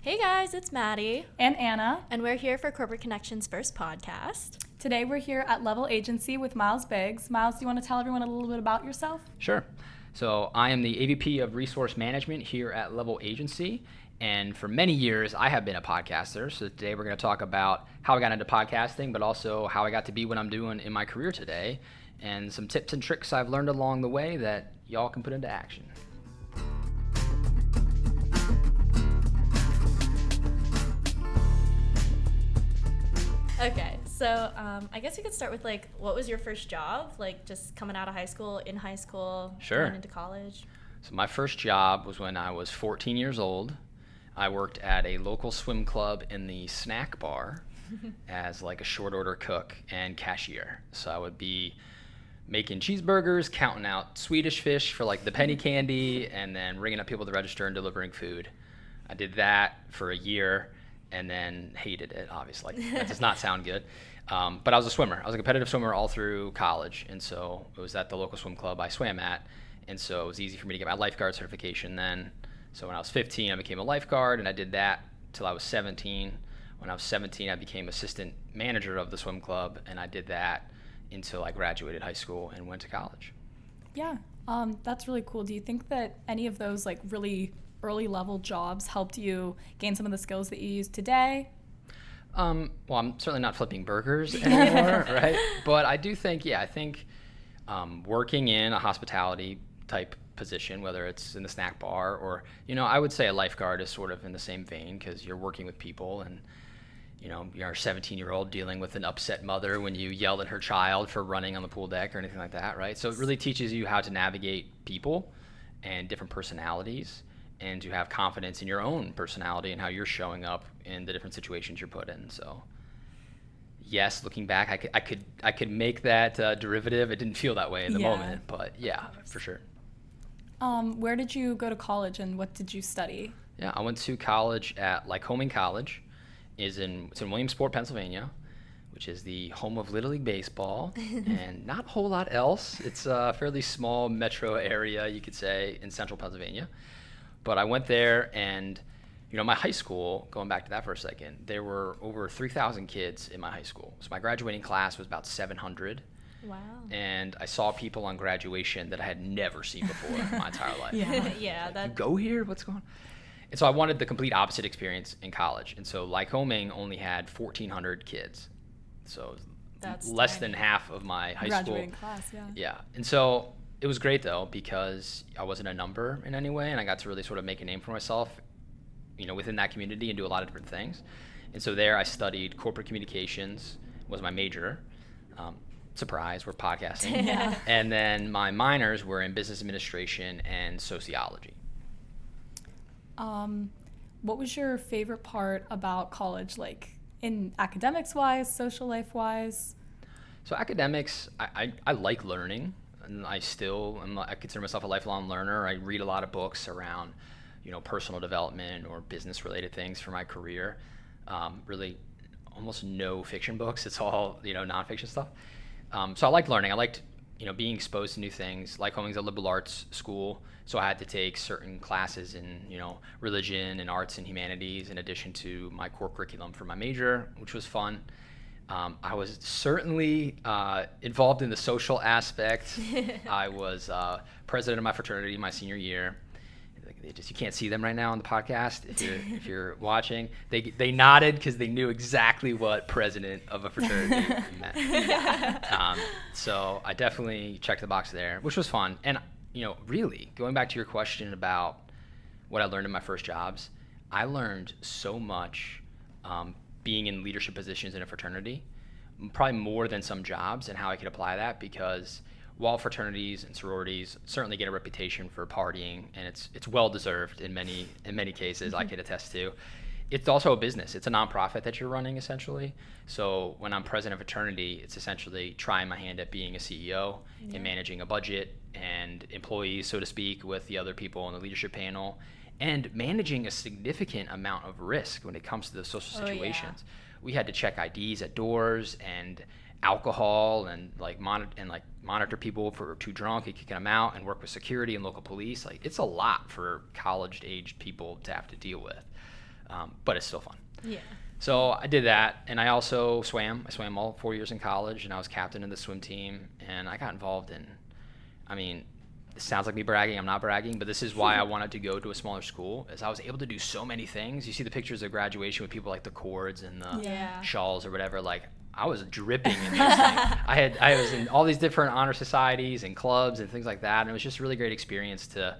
Hey guys, it's Maddie. And Anna. And we're here for Corporate Connections' first podcast. Today we're here at Level Agency with Myles Biggs. Myles, do you want to tell everyone a little bit about yourself? Sure. So I am the AVP of Resource Management here at Level Agency. And for many years, I have been a podcaster. So today we're going to talk about how I got into podcasting, but also how I got to be what I'm doing in my career today, and some tips and tricks I've learned along the way that y'all can put into action. Okay, so I guess we could start with what was your first job? Just coming out of high school, in high school, Sure. going into college? So my first job was when I was 14 years old. I worked at a local swim club in the snack bar as a short order cook and cashier. So I would be making cheeseburgers, counting out Swedish fish for the penny candy, and then ringing up people at the register and delivering food. I did that for a year and then hated it, obviously. That does not sound good. But I was a swimmer. I was a competitive swimmer all through college, and so it was at the local swim club I swam at, and so it was easy for me to get my lifeguard certification then. So when I was 15, I became a lifeguard, and I did that till I was 17. When I was 17, I became assistant manager of the swim club, and I did that until I graduated high school and went to college. Yeah, that's really cool. Do you think that any of those really early level jobs helped you gain some of the skills that you use today? Well, I'm certainly not flipping burgers anymore, right? But I do think, working in a hospitality type position, whether it's in the snack bar or, I would say a lifeguard is sort of in the same vein because you're working with people and, you're a 17-year-old dealing with an upset mother when you yell at her child for running on the pool deck or anything like that, right? So it really teaches you how to navigate people and different personalities and to have confidence in your own personality and how you're showing up in the different situations you're put in. So yes, looking back, I could make that derivative. It didn't feel that way in the moment, but yeah, for sure. Where did you go to college and what did you study? Yeah, I went to college at Lycoming College. It's in Williamsport, Pennsylvania, which is the home of Little League Baseball, and not a whole lot else. It's a fairly small metro area, you could say, in central Pennsylvania. But I went there, and my high school, going back to that for a second, there were over 3,000 kids in my high school. So my graduating class was about 700. Wow. And I saw people on graduation that I had never seen before in my entire life. Yeah. You go here? What's going on? And so I wanted the complete opposite experience in college. And so Lycoming only had 1,400 kids. So that's less than half of my high graduating school. class, yeah. Yeah. And so it was great, though, because I wasn't a number in any way, and I got to really sort of make a name for myself, within that community and do a lot of different things. And so there I studied corporate communications, was my major. Surprise, we're podcasting. Yeah. And then my minors were in business administration and sociology. What was your favorite part about college, in academics-wise, social life-wise? So academics, I like learning, and I consider myself a lifelong learner. I read a lot of books around, personal development or business-related things for my career. Really, almost no fiction books. It's all, nonfiction stuff. So I liked learning. I liked, being exposed to new things. Lycoming's a liberal arts school, so I had to take certain classes in, religion and arts and humanities in addition to my core curriculum for my major, which was fun. I was certainly involved in the social aspect. I was president of my fraternity my senior year. You can't see them right now on the podcast if you're watching. They nodded because they knew exactly what president of a fraternity meant. So I definitely checked the box there, which was fun. And really going back to your question about what I learned in my first jobs, I learned so much being in leadership positions in a fraternity, probably more than some jobs, and how I could apply that, because while fraternities and sororities certainly get a reputation for partying, and it's well deserved in many cases, I could attest to, it's also a business. It's a nonprofit that you're running, essentially. So when I'm president of a fraternity, it's essentially trying my hand at being a CEO and managing a budget and employees, so to speak, with the other people on the leadership panel, and managing a significant amount of risk when it comes to the social situations. We had to check IDs at doors and alcohol and monitor people for too drunk and kicking them out, and work with security and local police. It's a lot for college-aged people to have to deal with. but it's still fun. Yeah. So I did that, and I also swam. I swam all 4 years in college, and I was captain of the swim team, and I got involved in, I mean, it sounds like me bragging. I'm not bragging, but this is why I wanted to go to a smaller school, is I was able to do so many things. You see the pictures of graduation with people like the cords and the shawls or whatever. Like, I was dripping in these things. I was in all these different honor societies and clubs and things like that, and it was just a really great experience to,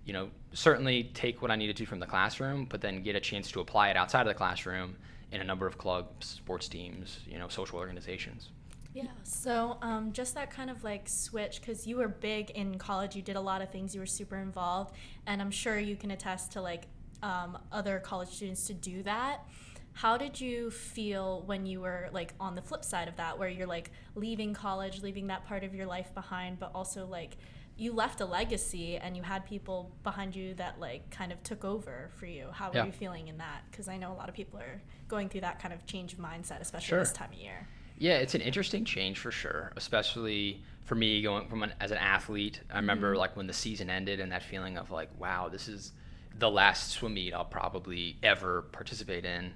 you know, certainly take what I needed to from the classroom, but then get a chance to apply it outside of the classroom in a number of clubs, sports teams, you know, social organizations. Yeah, so just that kind of like switch, because you were big in college, you did a lot of things, you were super involved, and I'm sure you can attest to like other college students to do that. How did you feel when you were like on the flip side of that, where you're like leaving college, leaving that part of your life behind, but also like you left a legacy and you had people behind you that like kind of took over for you? How were you feeling in that? Because I know a lot of people are going through that kind of change of mindset, especially this time of year. Yeah, it's an interesting change for sure, especially for me going from as an athlete. I remember like when the season ended and that feeling of like, wow, this is the last swim meet I'll probably ever participate in.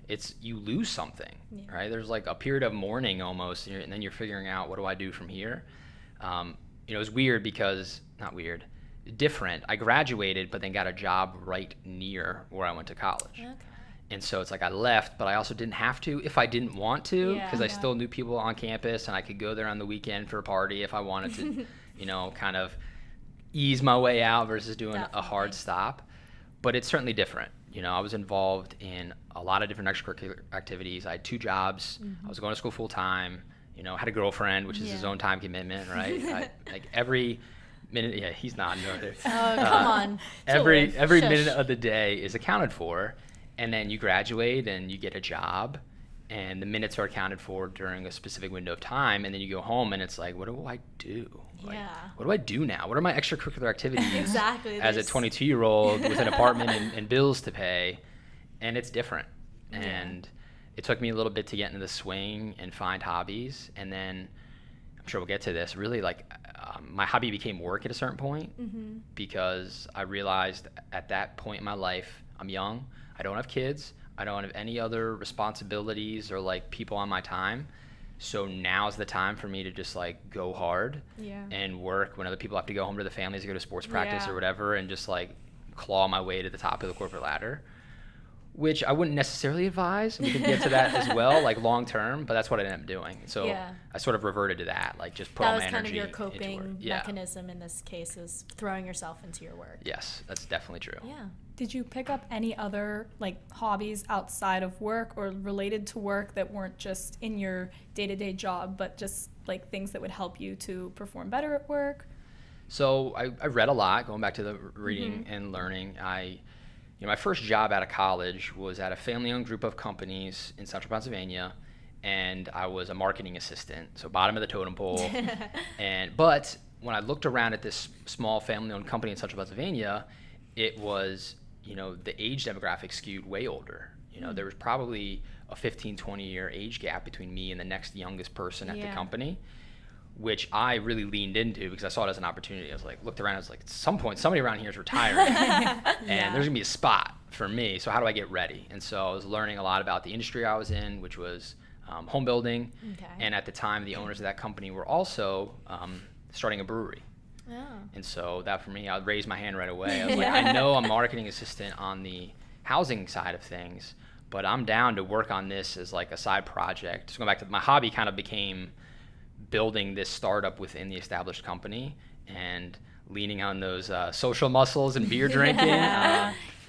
It's, you lose something, right? There's like a period of mourning almost, and then you're figuring out, what do I do from here? You know, it was weird because, not weird, different. I graduated, but then got a job right near where I went to college. Okay. And so it's like I left, but I also didn't have to if I didn't want to, because I still knew people on campus, and I could go there on the weekend for a party if I wanted to, you know, kind of ease my way out versus doing a hard stop. But it's certainly different. You know, I was involved in a lot of different extracurricular activities. I had 2 jobs. I was going to school full time. You know, had a girlfriend, which is his own time commitment, right? Like every minute, he's not over. Oh, come on. Every minute of the day is accounted for. And then you graduate and you get a job, and the minutes are accounted for during a specific window of time, and then you go home and it's like, what do I do? Like, what do I do now? What are my extracurricular activities as a 22-year-old with an apartment and bills to pay? And it's different. And it took me a little bit to get into the swing and find hobbies. And then, I'm sure we'll get to this, really like my hobby became work at a certain point, because I realized at that point in my life, I'm young, I don't have kids, I don't have any other responsibilities or like people on my time. So now's the time for me to just like go hard and work when other people have to go home to the families to go to sports practice or whatever, and just like claw my way to the top of the corporate ladder, which I wouldn't necessarily advise. We could get to that as well, like long term, but that's what I ended up doing. So I sort of reverted to that, like just put all my energy into work. That was kind of your coping mechanism in this case, is throwing yourself into your work. Yes, that's definitely true. Yeah. Did you pick up any other like hobbies outside of work or related to work that weren't just in your day-to-day job, but just like things that would help you to perform better at work? So I read a lot, going back to the reading and learning. My first job out of college was at a family-owned group of companies in central Pennsylvania, and I was a marketing assistant, so bottom of the totem pole. But when I looked around at this small family-owned company in central Pennsylvania, it was, you know, the age demographic skewed way older. You know, there was probably a 15, 20-year age gap between me and the next youngest person at the company, which I really leaned into because I saw it as an opportunity. I was like, looked around, I was like, at some point, somebody around here is retiring, and there's gonna be a spot for me, so how do I get ready? And so I was learning a lot about the industry I was in, which was home building, and at the time, the owners of that company were also starting a brewery. And so that for me, I would raise my hand right away. I was like, I know I'm a marketing assistant on the housing side of things, but I'm down to work on this as like a side project. Just going back to my hobby, kind of became building this startup within the established company and leaning on those social muscles and beer drinking.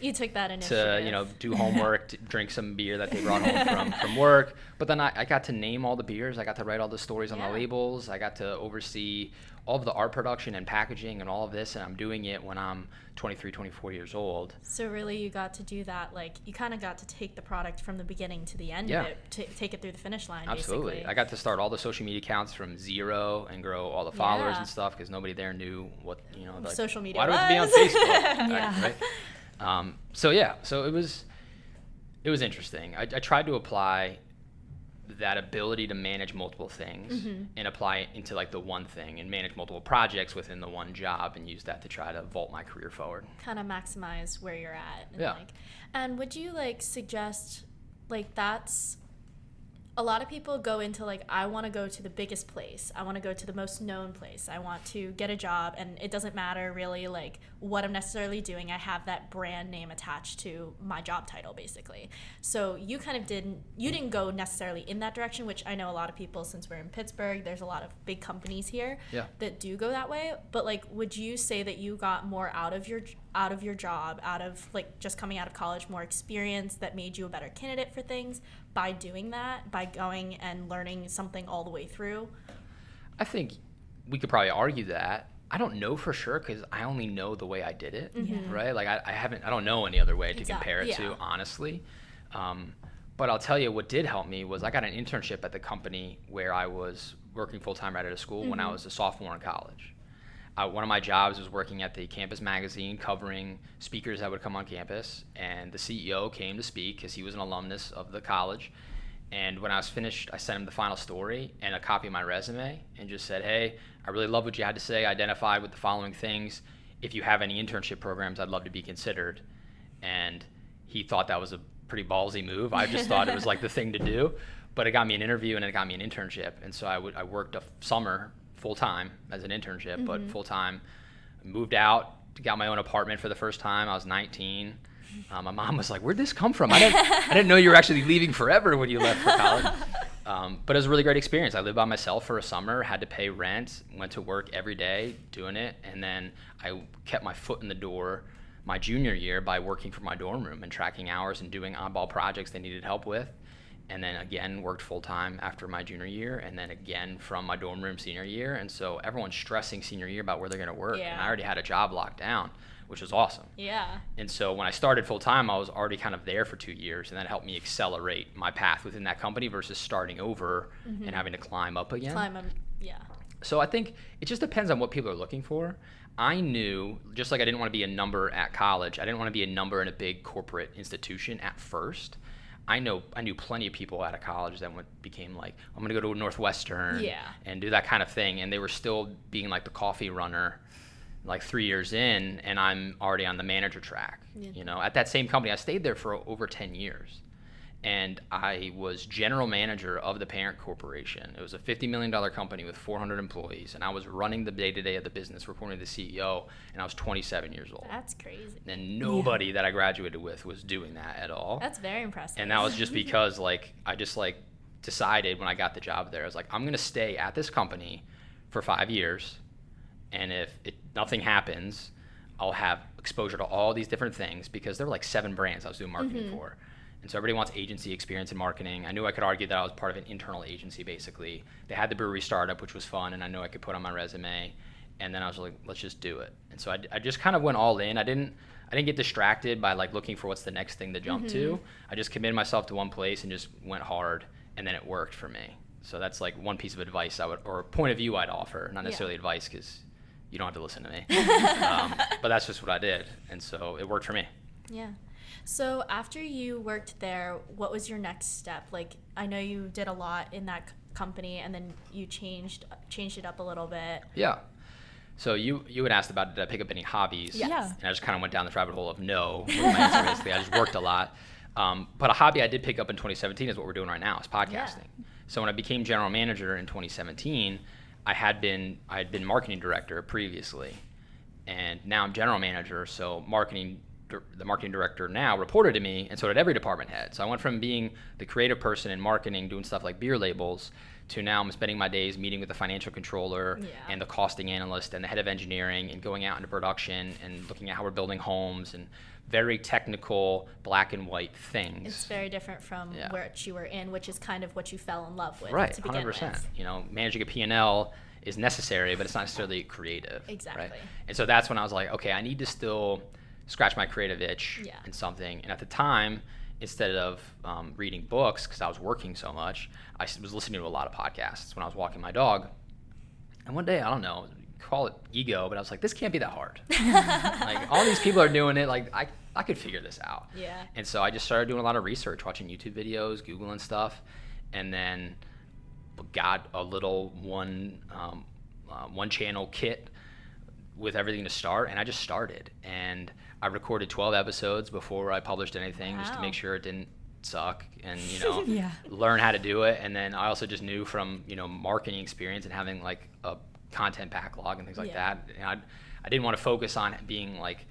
You took that initiative. To, you know, do homework, to drink some beer that they brought home from work. But then I got to name all the beers. I got to write all the stories on the labels. I got to oversee all of the art production and packaging and all of this, and I'm doing it when I'm 23, 24 years old. So really you got to do that, like you kind of got to take the product from the beginning to the end of it, to take it through the finish line. Absolutely. Basically. I got to start all the social media accounts from zero and grow all the followers and stuff, because nobody there knew what, you know, like, social media why do I have to be on Facebook? Right? So it was interesting. I tried to apply that ability to manage multiple things and apply it into like the one thing and manage multiple projects within the one job and use that to try to vault my career forward. Kind of maximize where you're at. And Yeah. And would you like suggest, like, that's a lot of people go into like, I want to go to the biggest place, I want to go to the most known place, I want to get a job, and it doesn't matter really like what I'm necessarily doing, I have that brand name attached to my job title basically. So you kind of didn't go necessarily in that direction, which I know a lot of people, since we're in Pittsburgh, there's a lot of big companies here that do go that way. But like, would you say that you got more out of your job, out of like just coming out of college, more experience that made you a better candidate for things by doing that, by going and learning something all the way through? I think we could probably argue that. I don't know for sure because I only know the way I did it, right? Like I don't know any other way to compare it to, honestly. But I'll tell you what did help me was I got an internship at the company where I was working full-time right out of school when I was a sophomore in college. One of my jobs was working at the campus magazine covering speakers that would come on campus, and the CEO came to speak because he was an alumnus of the college. And when I was finished, I sent him the final story and a copy of my resume and just said, hey, I really love what you had to say. I identified with the following things. If you have any internship programs, I'd love to be considered. And he thought that was a pretty ballsy move. I just thought it was like the thing to do. But it got me an interview and it got me an internship. And so I worked a summer full-time as an internship, but full-time. Moved out, got my own apartment for the first time. I was 19. My mom was like, where'd this come from? I didn't know you were actually leaving forever when you left for college. But it was a really great experience. I lived by myself for a summer, had to pay rent, went to work every day doing it, and then I kept my foot in the door my junior year by working from my dorm room and tracking hours and doing oddball projects they needed help with. And then again, worked full-time after my junior year, and then again from my dorm room senior year. And so everyone's stressing senior year about where they're going to work. Yeah. And I already had a job locked down, which was awesome. Yeah. And so when I started full-time, I was already kind of there for 2 years, and that helped me accelerate my path within that company versus starting over and having to climb up again. Yeah. So I think it just depends on what people are looking for. I knew, just like I didn't want to be a number at college, I didn't want to be a number in a big corporate institution at first. I knew plenty of people out of college that became like, I'm going to go to Northwestern and do that kind of thing. And they were still being like the coffee runner like 3 years in, and I'm already on the manager track. You know, at that same company, I stayed there for over 10 years. And I was general manager of the parent corporation. It was a $50 million company with 400 employees, and I was running the day-to-day of the business, reporting to the CEO, and I was 27 years old. That's crazy. And nobody that I graduated with was doing that at all. That's very impressive. And that was just because I just decided when I got the job there, I was like, I'm going to stay at this company for 5 years, and if nothing happens, I'll have exposure to all these different things, because there were like 7 brands I was doing marketing for. And so everybody wants agency experience in marketing. I knew I could argue that I was part of an internal agency, basically. They had the brewery startup, which was fun, and I knew I could put on my resume. And then I was like, let's just do it. And so I just kind of went all in. I didn't get distracted by like looking for what's the next thing to jump to. I just committed myself to one place and just went hard, and then it worked for me. So that's like one piece of advice or point of view I'd offer, not necessarily advice, because you don't have to listen to me. But that's just what I did. And so it worked for me. Yeah. So after you worked there, what was your next step? Like, I know you did a lot in that company, and then you changed it up a little bit. Yeah. So you had asked about, did I pick up any hobbies? Yes. Yeah. And I just kind of went down this rabbit hole of no. Was my answer basically. I just worked a lot. But a hobby I did pick up in 2017 is what we're doing right now, is podcasting. Yeah. So when I became general manager in 2017, I had been marketing director previously, and now I'm general manager. So the marketing director now reported to me, and so did every department head. So I went from being the creative person in marketing, doing stuff like beer labels, to now I'm spending my days meeting with the financial controller and the costing analyst and the head of engineering, and going out into production and looking at how we're building homes and very technical black and white things. It's very different from where you were in, which is kind of what you fell in love with right, to begin 100%. with. You know, managing a P&L is necessary, but it's not necessarily creative. Exactly. Right? And so that's when I was like, okay, I need to still scratch my creative itch in something. And at the time, instead of reading books, because I was working so much, I was listening to a lot of podcasts when I was walking my dog. And one day, I don't know, call it ego, but I was like, this can't be that hard. Like, all these people are doing it. Like, I could figure this out. Yeah. And so I just started doing a lot of research, watching YouTube videos, Googling stuff. and then got a little one channel kit with everything to start, and I just started. And I recorded 12 episodes before I published anything, just to make sure it didn't suck, and learn how to do it. And then I also just knew from marketing experience and having like a content backlog and things like that. And I didn't want to focus on being like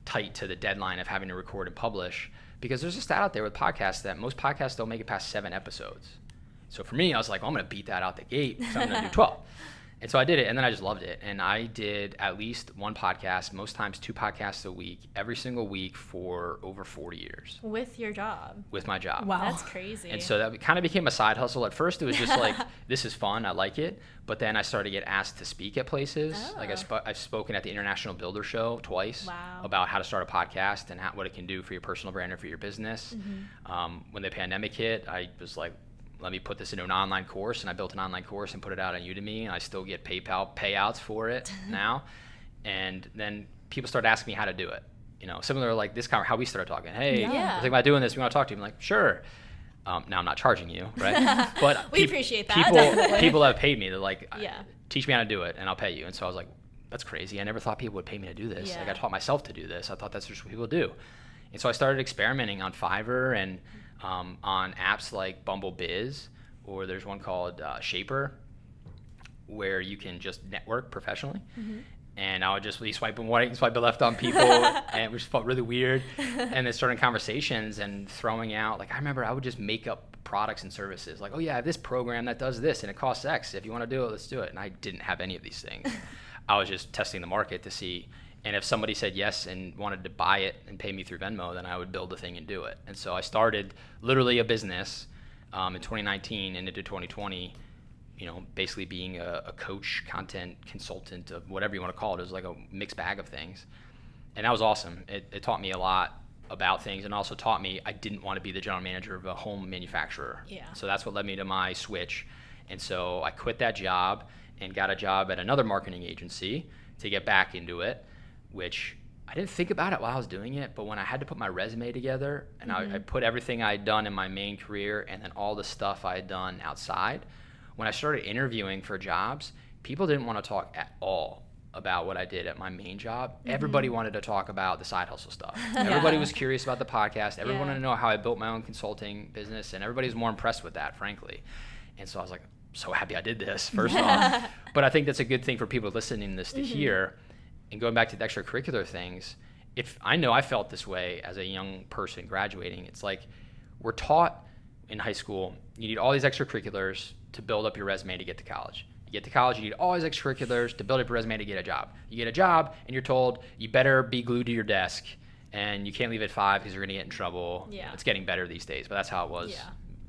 tight to the deadline of having to record and publish, because there's a stat out there with podcasts that most podcasts don't make it past 7 episodes. So for me, I was like, well, I'm going to beat that out the gate, so I'm going to do 12. And so I did it, and then I just loved it. And I did at least one podcast, most times 2 podcasts a week, every single week for over 40 years. With your job? With my job. Wow. That's crazy. And so that kind of became a side hustle. At first, it was just like, this is fun, I like it. But then I started to get asked to speak at places. Oh. Like I've spoken at the International Builder Show twice. Wow. About how to start a podcast and what it can do for your personal brand or for your business. When the pandemic hit, I was like, let me put this into an online course, and I built an online course and put it out on Udemy, and I still get PayPal payouts for it now. And then people started asking me how to do it. Similar like this kind of how we started talking. Hey, we're thinking about doing this. We want to talk to you. I'm like, sure. Now I'm not charging you, right? But we appreciate that. People have paid me. They're like, teach me how to do it, and I'll pay you. And so I was like, that's crazy. I never thought people would pay me to do this. Yeah. Like I taught myself to do this. I thought that's just what people do. And so I started experimenting on Fiverr and on apps like Bumble Biz, or there's one called Shaper, where you can just network professionally. And I would just be swiping right and swiping left on people, and it just felt really weird. And then starting conversations and throwing out, like I remember I would just make up products and services. Like, oh yeah, I have this program that does this, and it costs X. If you want to do it, let's do it. And I didn't have any of these things. I was just testing the market to see. And if somebody said yes and wanted to buy it and pay me through Venmo, then I would build the thing and do it. And so I started literally a business in 2019 and into 2020, basically being a coach, content consultant, of whatever you want to call it. It was like a mixed bag of things. And that was awesome. It taught me a lot about things, and also taught me I didn't want to be the general manager of a home manufacturer. Yeah. So that's what led me to my switch. And so I quit that job and got a job at another marketing agency to get back into it, which I didn't think about it while I was doing it, but when I had to put my resume together and I put everything I had done in my main career and then all the stuff I had done outside, when I started interviewing for jobs, people didn't want to talk at all about what I did at my main job. Everybody wanted to talk about the side hustle stuff. Everybody was curious about the podcast. Everyone wanted to know how I built my own consulting business, and everybody was more impressed with that, frankly. And so I was like, so happy I did this, first off. But I think that's a good thing for people listening to this to hear. And going back to the extracurricular things, if I know I felt this way as a young person graduating, it's like we're taught in high school, you need all these extracurriculars to build up your resume to get to college. You get to college, you need all these extracurriculars to build up your resume to get a job. You get a job, and you're told you better be glued to your desk, and you can't leave at 5 because you're going to get in trouble. Yeah. It's getting better these days, but that's how it was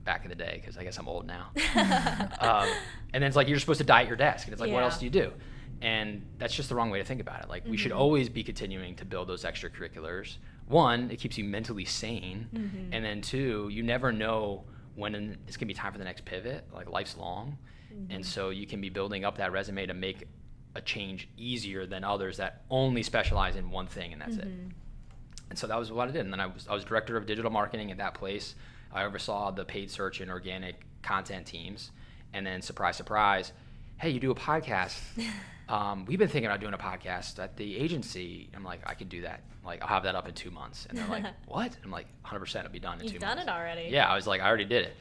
back in the day, because I guess I'm old now. And then it's like you're supposed to die at your desk, and it's like, what else do you do? And that's just the wrong way to think about it. Like, we should always be continuing to build those extracurriculars. 1, it keeps you mentally sane. And then 2, you never know when it's going to be time for the next pivot. Like, life's long. And so you can be building up that resume to make a change easier than others that only specialize in one thing, and that's it. And so that was what I did. And then I was director of digital marketing at that place. I oversaw the paid search and organic content teams. And then, surprise, surprise, hey, you do a podcast. We've been thinking about doing a podcast at the agency. I'm like, I could do that. Like, I'll have that up in 2 months. And they're like, what? I'm like, 100% it'll be done in 2 months. You've done it already. Yeah, I was like, I already did it.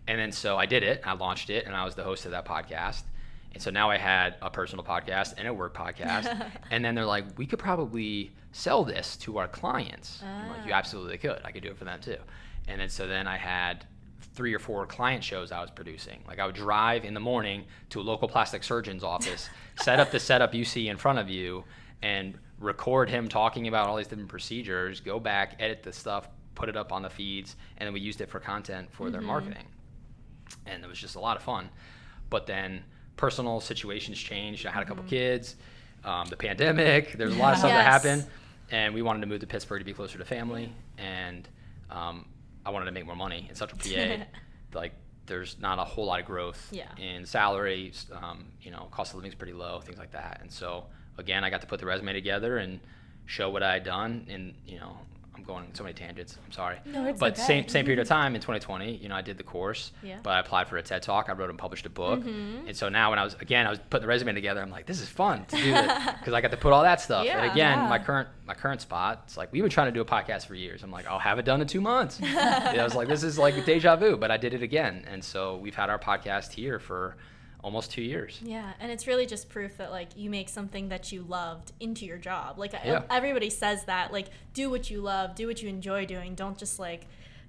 And then so I did it. I launched it, and I was the host of that podcast. And so now I had a personal podcast and a work podcast. And then they're like, we could probably sell this to our clients. I'm like, you absolutely could. I could do it for them too. And then so then I had 3 or 4 client shows I was producing. Like, I would drive in the morning to a local plastic surgeon's office, set up the setup you see in front of you, and record him talking about all these different procedures, go back, edit the stuff, put it up on the feeds, and then we used it for content for their marketing. And it was just a lot of fun. But then personal situations changed. I had a couple kids, the pandemic, there's a lot of stuff that happened, and we wanted to move to Pittsburgh to be closer to family. And I wanted to make more money in Central PA. Like, there's not a whole lot of growth in salaries. Cost of living is pretty low, things like that. And so, again, I got to put the resume together and show what I had done. And, I'm I'm going on so many tangents. I'm sorry. No, it's but okay. same period of time in 2020, you know, I did the course, Yeah. but I applied for a TED Talk. I wrote and published a book. And so now when I was putting the resume together, I'm like, this is fun to do this because I got to put all that stuff. Yeah. And again, Yeah. my current spot, it's like, we've been trying to do a podcast for years. I'm like, I'll have it done in 2 months. I was like, this is like deja vu, but I did it again. And so we've had our podcast here for almost 2 years. Yeah, and it's really just proof that like you make something that you loved into your job. Like Yeah. everybody says that, like do what you love, do what you enjoy doing. Don't just like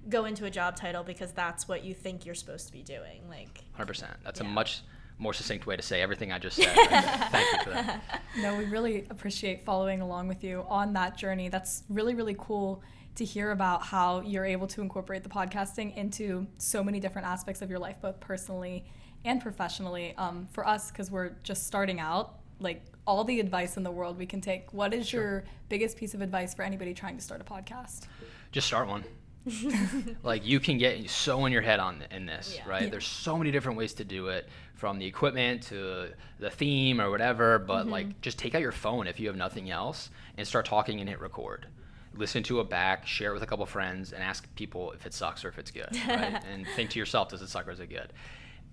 go into a job title because that's what you think you're supposed to be doing. Like 100%. That's a Yeah. much more succinct way to say everything I just said. Right there. Thank you for that. No, we really appreciate following along with you on that journey. That's really, really cool to hear about how you're able to incorporate the podcasting into so many different aspects of your life, both personally and professionally. For us, because we're just starting out, like all the advice in the world we can take. What is your biggest piece of advice for anybody trying to start a podcast? Just start one. Like you can get so in your head in this, Yeah. right? Yeah. There's so many different ways to do it, from the equipment to the theme or whatever, but like just take out your phone if you have nothing else and start talking and hit record. Listen to it back, share it with a couple friends, and ask people if it sucks or if it's good, right? And think to yourself, does it suck or is it good?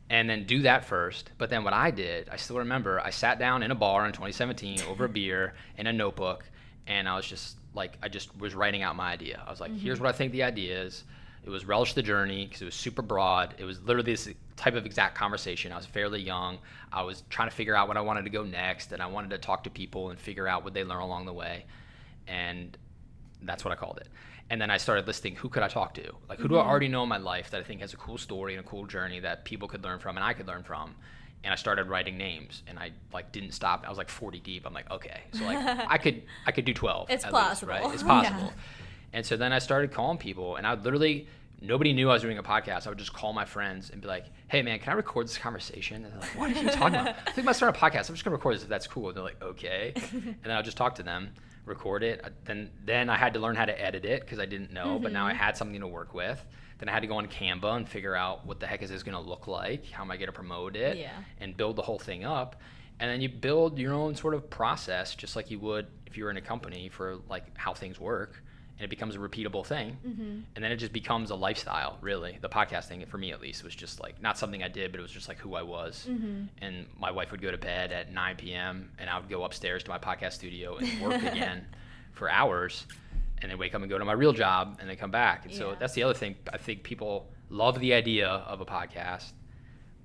And then do that first. But then what I did, I still remember, I sat down in a bar in 2017 over a beer in a notebook, and I was just like, I just was writing out my idea. I was like, here's what I think the idea is. It was Relish the Journey because it was super broad. It was literally this type of exact conversation. I was fairly young. I was trying to figure out what I wanted to go next, and I wanted to talk to people and figure out what they learn along the way. And that's what I called it. And then I started listing who could I talk to? Like who do I already know in my life that I think has a cool story and a cool journey that people could learn from and I could learn from. And I started writing names, and I like didn't stop. I was like 40 deep. I'm like, okay, so like I could do 12. It's at possible. least, right? It's possible. Yeah. And so then I started calling people, and I would literally, nobody knew I was doing a podcast. I would just call my friends and be like, hey man, can I record this conversation? And they're like, what are you talking about? I think I might start a podcast. I'm just gonna record this if that's cool. And they're like, okay. And then I'll just talk to them, record it. Then I had to learn how to edit it because I didn't know, but now I had something to work with. Then I had to go on Canva and figure out what the heck is this going to look like? How am I going to promote it? Yeah. And build the whole thing up. And then you build your own sort of process, just like you would if you were in a company, for like how things work. And it becomes a repeatable thing. And then it just becomes a lifestyle, really. The podcasting, for me at least, was just like not something I did, but it was just like who I was. And my wife would go to bed at 9 p.m. and I would go upstairs to my podcast studio and work again for hours, and then wake up and go to my real job and then come back. And so Yeah. that's the other thing. I think people love the idea of a podcast,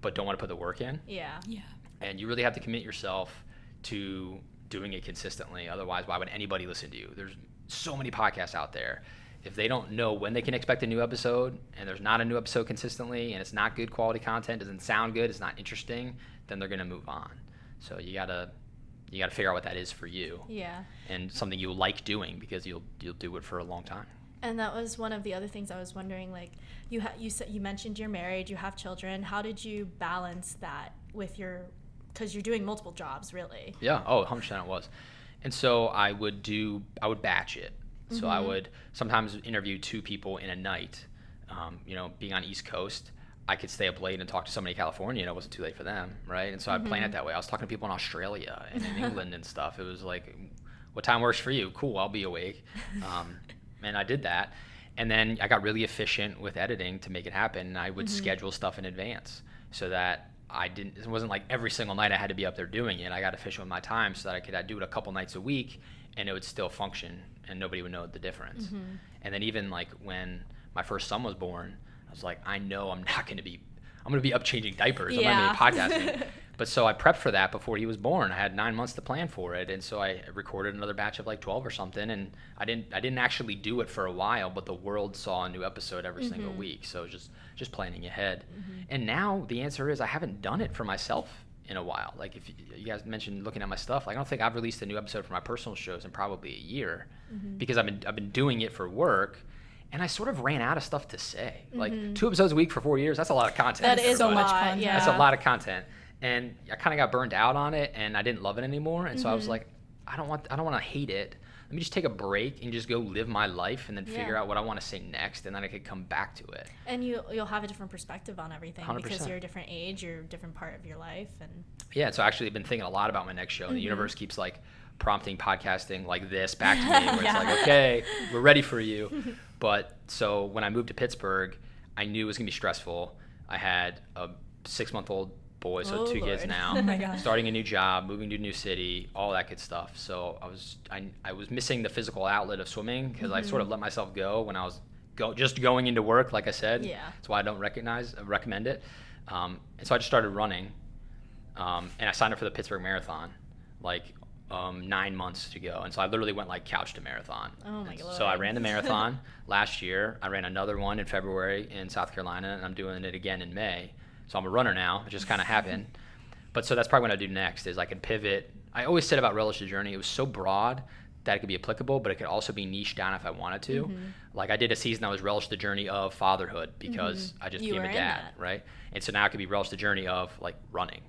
but don't want to put the work in. Yeah. Yeah. And you really have to commit yourself to doing it consistently. Otherwise, why would anybody listen to you? There's so many podcasts out there. If they don't know when they can expect a new episode, and there's not a new episode consistently, and it's not good quality content, doesn't sound good, it's not interesting, then they're going to move on. So you gotta figure out what that is for you, Yeah. and something you like doing, because you'll do it for a long time. And that was one of the other things I was wondering. Like, you said, you mentioned you're married, you have children. How did you balance that with because you're doing multiple jobs, really? Yeah. Oh, 100% it was. And so I would batch it. So I would sometimes interview 2 people in a night. Being on East Coast, I could stay up late and talk to somebody in California, and it wasn't too late for them, right? And so I'd plan it that way. I was talking to people in Australia and in England and stuff. It was like, what time works for you? Cool, I'll be awake. And I did that. And then I got really efficient with editing to make it happen. And I would schedule stuff in advance so that it wasn't like every single night I had to be up there doing it. I got efficient with my time so that I could do it a couple nights a week, and it would still function and nobody would know the difference. And then even like when my first son was born, I was like, I know I'm going to be up changing diapers. Yeah. I'm not going to be podcasting. But so I prepped for that before he was born. I had 9 months to plan for it. And so I recorded another batch of like 12 or something. And I didn't actually do it for a while, but the world saw a new episode every single week. So just planning ahead. And now the answer is I haven't done it for myself in a while. Like if you guys mentioned looking at my stuff, like I don't think I've released a new episode for my personal shows in probably a year, because I've been doing it for work. And I sort of ran out of stuff to say. Like 2 episodes a week for 4 years, that's a lot of content. That is so a much lot. content. Yeah. That's a lot of content. And I kind of got burned out on it, and I didn't love it anymore. And so I was like, I don't want to hate it. Let me just take a break and just go live my life, and then figure out what I want to say next, and then I could come back to it. And you'll have a different perspective on everything 100%. because you're a different age, you're a different part of your life, and Yeah, so actually I've been thinking a lot about my next show, and the universe keeps like prompting podcasting like this back to me, where it's like, okay, we're ready for you. But so when I moved to Pittsburgh, I knew it was gonna be stressful. I had a 6-month-old boy, so 2 kids now. Oh my God. Starting a new job, moving to a new city, all that good stuff. So I was missing the physical outlet of swimming because I sort of let myself go when I was just going into work, like I said. Yeah. That's why I don't recommend it. And so I just started running, and I signed up for the Pittsburgh Marathon, like 9 months to go. And so I literally went like couch to marathon. Oh my God. So I ran the marathon last year. I ran another one in February in South Carolina, and I'm doing it again in May. So I'm a runner now. It just kind of happened. But so that's probably what I do next is I can pivot. I always said about Relish the Journey, it was so broad that it could be applicable, but it could also be niched down if I wanted to. Like I did a season that was Relish the Journey of fatherhood because I just became a dad, right? And so now it could be Relish the Journey of like running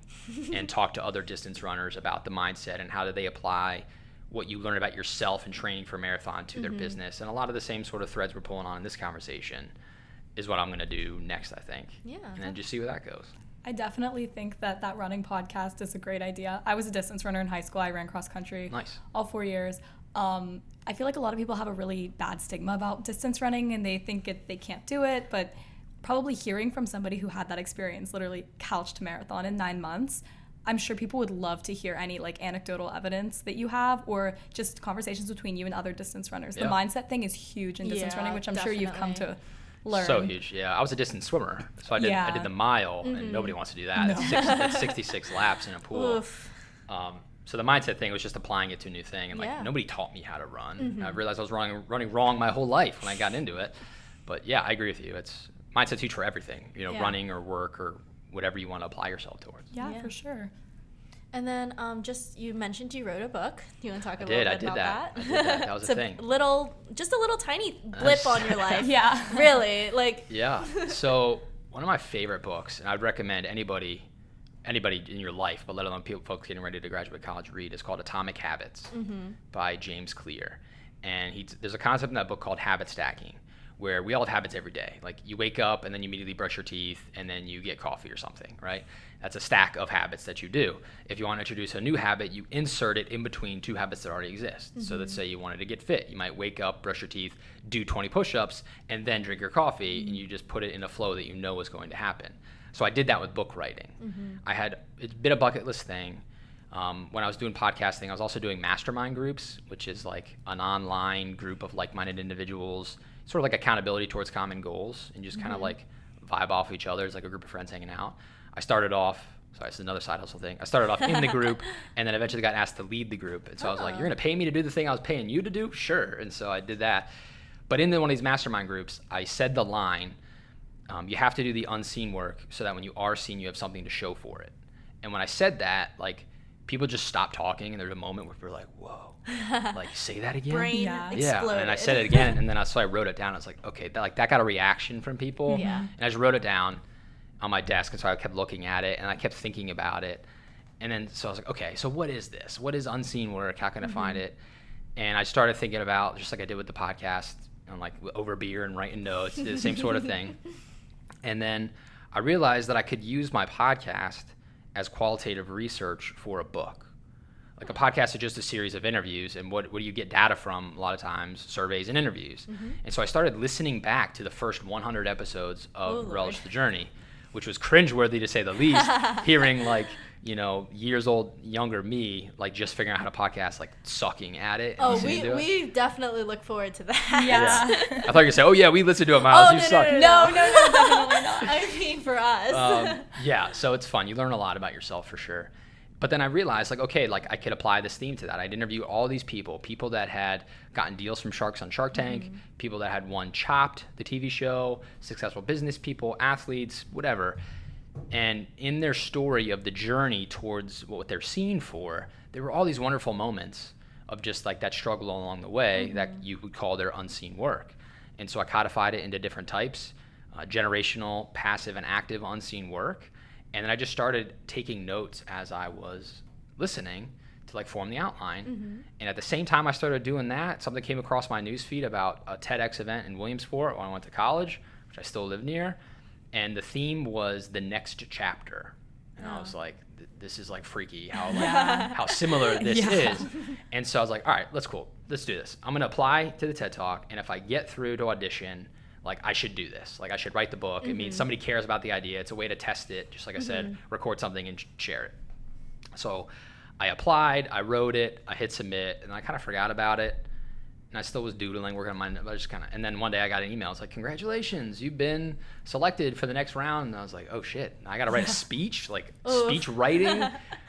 and talk to other distance runners about the mindset and how do they apply what you learn about yourself and training for marathon to their business. And a lot of the same sort of threads we're pulling on in this conversation is what I'm going to do next, I think. Yeah. And then just see where that goes. I definitely think that running podcast is a great idea. I was a distance runner in high school. I ran cross country all 4 years. I feel like a lot of people have a really bad stigma about distance running and they think they can't do it, but probably hearing from somebody who had that experience, literally couch to marathon in 9 months, I'm sure people would love to hear any like anecdotal evidence that you have or just conversations between you and other distance runners. The mindset thing is huge in distance running, which I'm sure you've come to learn. So huge, yeah. I was a distance swimmer, so I did the mile, and nobody wants to do that. No. It's 66 laps in a pool. So the mindset thing was just applying it to a new thing, and like nobody taught me how to run. I realized I was running wrong my whole life when I got into it. But yeah, I agree with you. It's mindset's huge for everything, running or work or whatever you want to apply yourself towards. Yeah, for sure. And then you mentioned you wrote a book. Do you want to talk a little bit about that? I did that. That was a thing. Just a little tiny blip on your life. Yeah. Really, like. Yeah. So one of my favorite books, and I'd recommend anybody in your life, but let alone folks getting ready to graduate college read, is called Atomic Habits by James Clear. And there's a concept in that book called habit stacking, where we all have habits every day. Like you wake up and then you immediately brush your teeth and then you get coffee or something, right? That's a stack of habits that you do. If you want to introduce a new habit, you insert it in between two habits that already exist. So let's say you wanted to get fit. You might wake up, brush your teeth, do 20 push-ups, and then drink your coffee, and you just put it in a flow that you know is going to happen. So I did that with book writing. It's been a bucket list thing. When I was doing podcasting, I was also doing mastermind groups, which is like an online group of like-minded individuals, sort of like accountability towards common goals, and just kind of like vibe off each other. It's like a group of friends hanging out. I started off, sorry, this is another side hustle thing. I started off in the group and then eventually got asked to lead the group. And so I was like, you're going to pay me to do the thing I was paying you to do? Sure. And so I did that. But in one of these mastermind groups, I said the line, you have to do the unseen work so that when you are seen, you have something to show for it. And when I said that, like, people just stopped talking, and there's a moment where people were like, whoa, like, say that again? Brain exploded. And I said it again, and then I wrote it down. I was like, okay, that got a reaction from people. Yeah. And I just wrote it down on my desk, and so I kept looking at it, and I kept thinking about it. And then, so I was like, okay, so what is this? What is unseen work? How can I find it? And I started thinking about, just like I did with the podcast, and like over beer and writing notes, the same sort of thing. And then I realized that I could use my podcast as qualitative research for a book. Like a podcast is just a series of interviews, and what do you get data from? A lot of times, surveys and interviews. And so I started listening back to the first 100 episodes of Relish the Journey, which was cringeworthy to say the least, hearing like, years old, younger me, like just figuring out how to podcast, like sucking at it. We definitely look forward to that. Yeah. I thought you were going to say, oh yeah, we listened to it, Myles, you suck. No, definitely not. I mean, for us. Yeah, so it's fun. You learn a lot about yourself for sure. But then I realized, like, okay, like I could apply this theme to that. I'd interview all these people that had gotten deals from sharks on Shark Tank, people that had won Chopped, the TV show, successful business people, athletes, whatever. And in their story of the journey towards what they're seen for, there were all these wonderful moments of just like that struggle along the way that you would call their unseen work. And so I codified it into different types, generational, passive, and active unseen work. And then I just started taking notes as I was listening to like form the outline. And at the same time I started doing that, something came across my newsfeed about a TEDx event in Williamsport when I went to college, which I still live near. And the theme was the next chapter. And I was like, this is like freaky how similar this is. And so I was like, all right, let's do this. I'm going to apply to the TED Talk. And if I get through to audition, like I should do this. Like I should write the book. It means somebody cares about the idea. It's a way to test it. Just like I said, record something and share it. So I applied, I wrote it, I hit submit, and I kind of forgot about it. And I still was doodling, working on mine. And then one day I got an email. It's like, congratulations, you've been selected for the next round. And I was like, oh shit, I got to write a speech. Like speech writing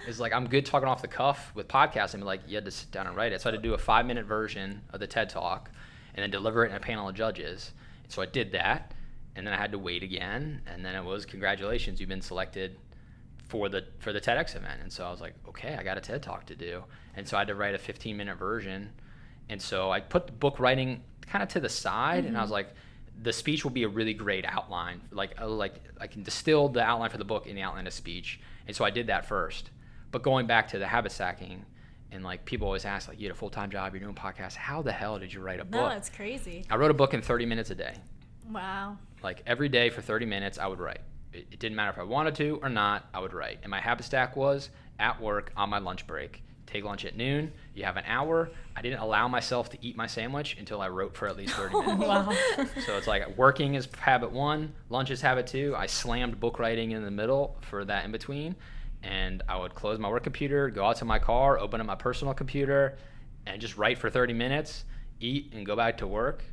is like, I'm good talking off the cuff with podcasting. But like, you had to sit down and write it. So I had to do a 5-minute version of the TED Talk and then deliver it in a panel of judges. And so I did that. And then I had to wait again. And then it was, congratulations, you've been selected for the TEDx event. And so I was like, okay, I got a TED Talk to do. And so I had to write a 15-minute version. And so I put the book writing kind of to the side, and I was like, the speech will be a really great outline. Like I can distill the outline for the book in the outline of speech. And so I did that first. But going back to the habit stacking, and like people always ask, like, you had a full-time job, you're doing podcasts, how the hell did you write a book? No, it's crazy. I wrote a book in 30 minutes a day. Wow. Like every day for 30 minutes, I would write. It didn't matter if I wanted to or not, I would write. And my habit stack was at work on my lunch break. Take lunch at noon, you have an hour. I didn't allow myself to eat my sandwich until I wrote for at least 30 minutes. Wow. So it's like working is habit 1, lunch is habit 2. I slammed book writing in the middle for that in between. And I would close my work computer, go out to my car, open up my personal computer, and just write for 30 minutes, eat, and go back to work.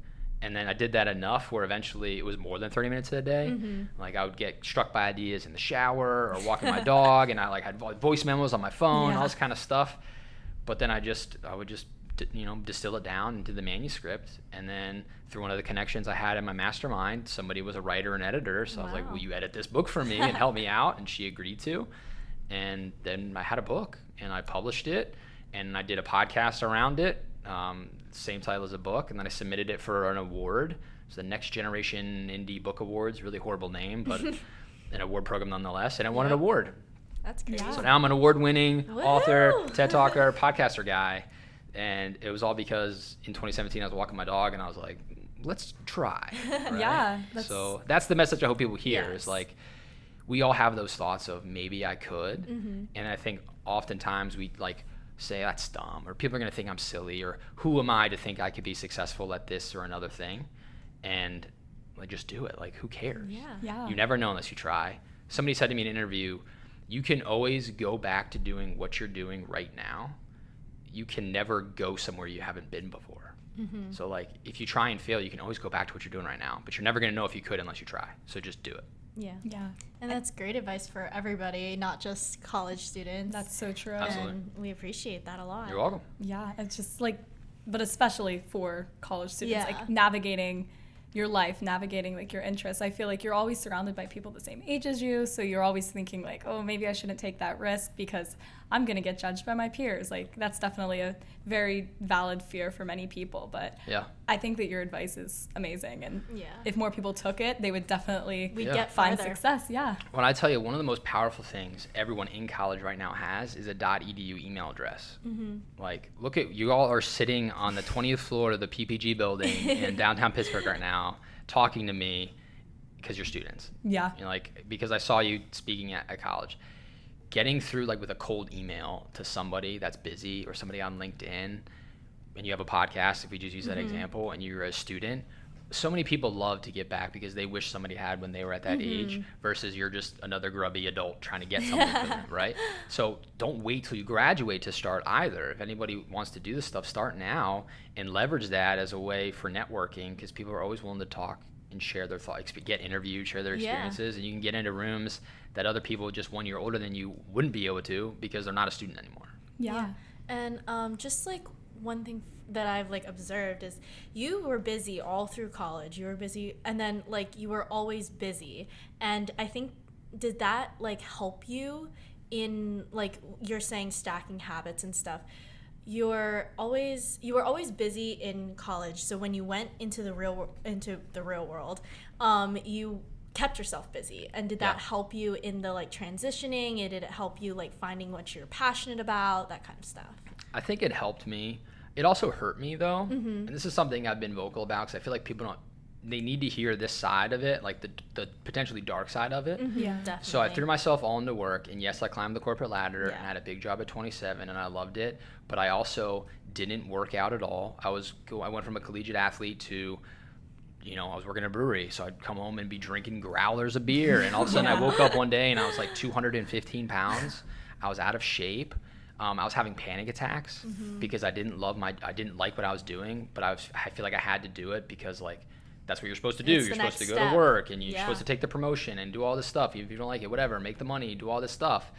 And then I did that enough where eventually it was more than 30 minutes a day. Like I would get struck by ideas in the shower or walking my dog, and I like had voice memos on my phone, all this kind of stuff. But then I would just distill it down into the manuscript. And then through one of the connections I had in my mastermind, somebody was a writer and editor. So I was like, will you edit this book for me and help me out? And she agreed to. And then I had a book and I published it and I did a podcast around it. Same title as a book, and then I submitted it for an award. It's the Next Generation Indie Book Awards. Really horrible name, but an award program nonetheless, and I won an award. That's crazy. So now I'm an award-winning author, TED Talker, podcaster guy, and it was all because in 2017 I was walking my dog, and I was like, let's try. Right? Yeah. So that's the message I hope people hear is like, we all have those thoughts of maybe I could, and I think oftentimes we like say that's dumb, or people are going to think I'm silly, or who am I to think I could be successful at this or another thing, and like just do it. Like who cares? Yeah. You never know unless you try. Somebody said to me in an interview, you can always go back to doing what you're doing right now. You can never go somewhere you haven't been before. So like if you try and fail, you can always go back to what you're doing right now, but you're never going to know if you could unless you try. So just do it. Yeah. Yeah. And that's great advice for everybody, not just college students. That's so true. Absolutely. And we appreciate that a lot. You're welcome. Yeah, it's just like, but especially for college students, Yeah. like navigating your life, navigating like your interests. I feel like you're always surrounded by people the same age as you, so you're always thinking like, oh, maybe I shouldn't take that risk because I'm going to get judged by my peers. Like that's definitely a very valid fear for many people, but I think that your advice is amazing, and if more people took it, they would definitely get find farther. success. When I tell you, one of the most powerful things everyone in college right now has is a .edu email address. Like, look at, you all are sitting on the 20th floor of the PPG building in downtown Pittsburgh right now talking to me because you're students. Yeah. You know, like, because I saw you speaking at college. Getting through like with a cold email to somebody that's busy, or somebody on LinkedIn, and you have a podcast, if we just use that example, and you're a student, so many people love to get back because they wish somebody had when they were at that age, versus you're just another grubby adult trying to get something for them, right? So don't wait till you graduate to start either. If anybody wants to do this stuff, start now and leverage that as a way for networking, because people are always willing to talk and share their thoughts, get interviewed, share their experiences, and you can get into rooms that other people just 1 year older than you wouldn't be able to because they're not a student anymore. Yeah. And just like one thing that I've like observed is you were busy all through college. You were busy, and then like you were always busy. And I think, did that like help you in, like you're saying, stacking habits and stuff? You were always busy in college, so when you went into the real world, you kept yourself busy. And did that help you in the like transitioning? Did it help you like finding what you're passionate about, that kind of stuff? I think it helped me. It also hurt me though, and this is something I've been vocal about because I feel like people don't they need to hear this side of it, like the potentially dark side of it. Yeah. Definitely. So I threw myself all into work, and yes, I climbed the corporate ladder Yeah. and had a big job at 27, and I loved it. But I also didn't work out at all. I went from a collegiate athlete to, I was working at a brewery, so I'd come home and be drinking growlers of beer, and all of a sudden I woke up one day and I was like 215 pounds. I was out of shape. I was having panic attacks because I didn't like what I was doing, but I feel like I had to do it because like that's what you're supposed to do. It's you're the supposed to next go to step. work, and you're Yeah. supposed to take the promotion and do all this stuff. If you don't like it, whatever, make the money, do all this stuff.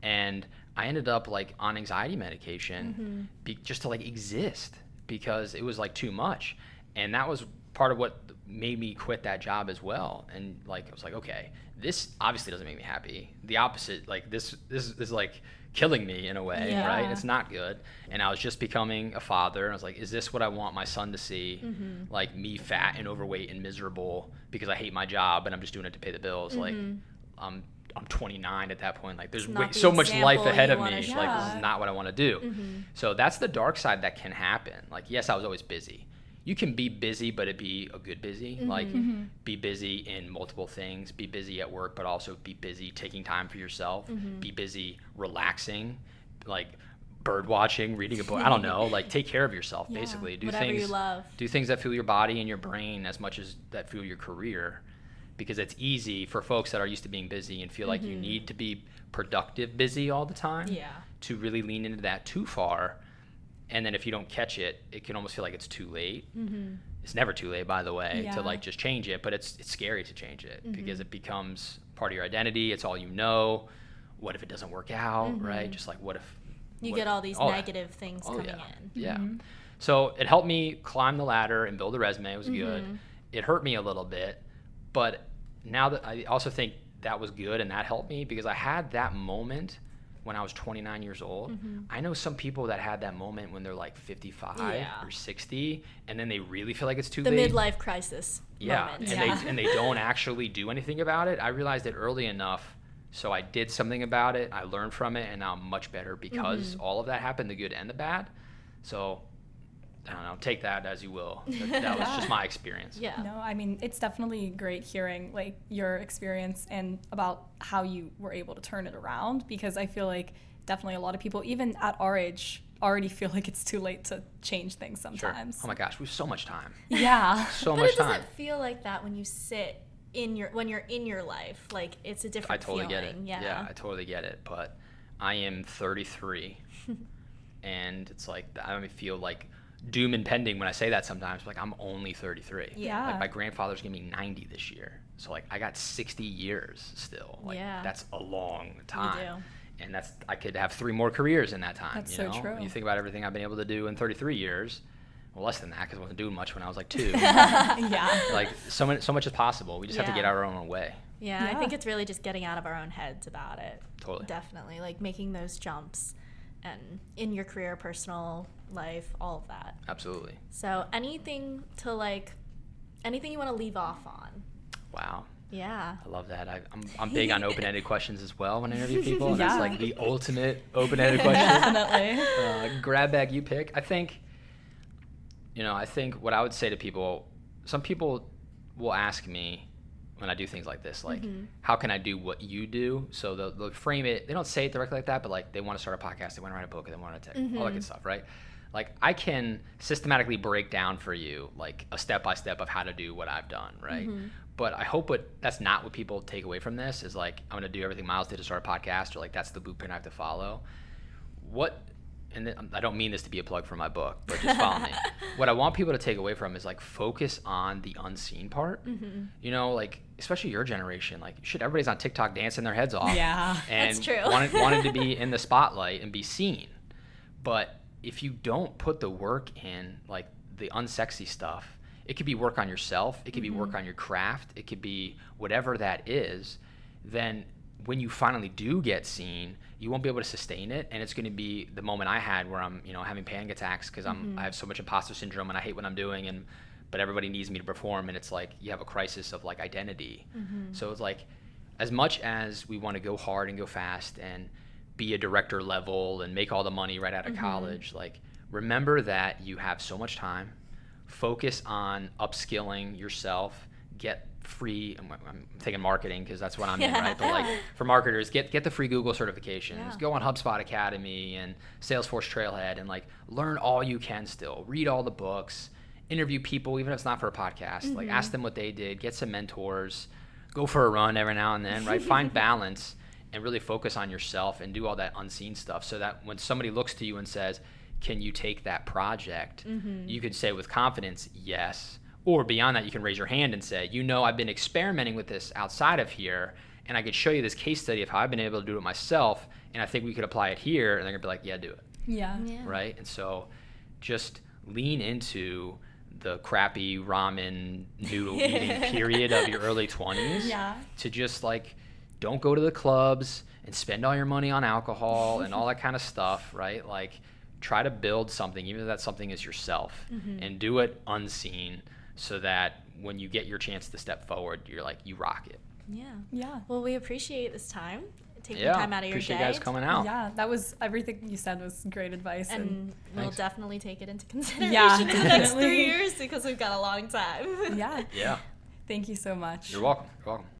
And I ended up like on anxiety medication just to like exist because it was like too much. And that was part of what made me quit that job as well. And like, I was like, okay, this obviously doesn't make me happy. The opposite, like this is like killing me in a way, Yeah. right? It's not good. And I was just becoming a father. And I was like, is this what I want my son to see? Like me fat and overweight and miserable because I hate my job and I'm just doing it to pay the bills. Like I'm 29 at that point. Like there's It's not the so much life example ahead you of me. wanna Like show. this is not what I want to do. So that's the dark side that can happen. Like, yes, I was always busy. You can be busy, but it be a good busy. Like be busy in multiple things, be busy at work, but also be busy taking time for yourself, be busy relaxing, like bird watching, reading a book. I don't know, like take care of yourself, Yeah. basically. Do Whatever things you love. Do things that fuel your body and your brain as much as that fuel your career. Because it's easy for folks that are used to being busy and feel like you need to be productive busy all the time Yeah. to really lean into that too far. And then if you don't catch it, it can almost feel like it's too late. It's never too late, by the way, Yeah. to like just change it. But it's scary to change it because it becomes part of your identity. It's all you know. What if it doesn't work out, right? Just like what if You get all these oh, negative things oh, coming yeah. in. Yeah. So it helped me climb the ladder and build a resume. It was good. It hurt me a little bit, but now that I also think that was good and that helped me because I had that moment when I was 29 years old. I know some people that had that moment when they're like 55 Yeah. or 60, and then they really feel like it's too The late. midlife crisis Yeah, moment. and they don't actually do anything about it. I realized it early enough, so I did something about it. I learned from it, and now I'm much better because all of that happened, the good and the bad. So I don't know, take that as you will. That was just my experience. Yeah. No, I mean, it's definitely great hearing like your experience and about how you were able to turn it around, because I feel like definitely a lot of people, even at our age, already feel like it's too late to change things Sure. sometimes. Oh my gosh, we have so much time. Yeah. So But much it doesn't time. feel like that when you sit when you're in your life. Like it's a I different totally feeling. get it. Yeah. I totally get it. But I am 33, and it's like I don't feel like doom impending when I say that sometimes. Like I'm only 33. Yeah. Like my grandfather's gonna be 90 this year, so like I got 60 years still. Like Yeah. that's a long time. do. And I could have 3 more careers in that time. That's you so know? true. When you think about everything I've been able to do in 33 years. Well, less than that because I wasn't doing much when I was like 2. Yeah. Like so much is possible. We just have to Yeah. get out our own way. Yeah, I Yeah. think it's really just getting out of our own heads about it. Totally. Definitely. Like making those jumps and in your career, personal life, all of that. Absolutely. So anything you want to leave off on? Wow. Yeah. I love that. I'm big on open-ended questions as well when I interview people. And that's Yeah. like the ultimate open-ended question. Definitely. Grab bag, you pick. I think what I would say to people, some people will ask me when I do things like this, like, how can I do what you do? So they'll frame it. They don't say it directly like that, but like they want to start a podcast, they want to write a book, they want to take all that good stuff, right? Like I can systematically break down for you like a step-by-step of how to do what I've done, right? But I hope that's not what people take away from this is like, I'm going to do everything Myles did to start a podcast, or like that's the blueprint I have to follow. I don't mean this to be a plug for my book, but just follow me. What I want people to take away from is like focus on the unseen part. You know, like especially your generation, like everybody's on TikTok dancing their heads off. Yeah. And That's true. wanted to be in the spotlight and be seen. But if you don't put the work in, like the unsexy stuff, it could be work on yourself, it could be work on your craft, it could be whatever that is, then when you finally do get seen, you won't be able to sustain it, and it's going to be the moment I had where I'm, having panic attacks because I have so much imposter syndrome and I hate what I'm doing, but everybody needs me to perform, and it's like you have a crisis of like identity. So it's like, as much as we want to go hard and go fast and be a director level and make all the money right out of college, like remember that you have so much time. focus on upskilling yourself, get free, I'm taking marketing because that's what I'm in, right? But like for marketers, get the free Google certifications, go on HubSpot Academy and Salesforce Trailhead and like learn all you can still, read all the books, interview people, even if it's not for a podcast, like ask them what they did, get some mentors, go for a run every now and then, right? Find balance and really focus on yourself and do all that unseen stuff so that when somebody looks to you and says, can you take that project? You can say with confidence, yes. Or beyond that, you can raise your hand and say, I've been experimenting with this outside of here, and I could show you this case study of how I've been able to do it myself, and I think we could apply it here. And they're going to be like, yeah, do it. Yeah. Right? And so just lean into the crappy ramen noodle eating period of your early 20s to just like, don't go to the clubs and spend all your money on alcohol and all that kind of stuff, right? Like, try to build something, even if that something is yourself, and do it unseen so that when you get your chance to step forward, you're like, you rock it. Yeah. Well, we appreciate this time. Taking time out of your day. Appreciate you guys coming out. Yeah, that was everything you said was great advice. And we'll definitely take it into consideration in the next 3 years because we've got a long time. Yeah. Yeah. Thank you so much. You're welcome. You're welcome.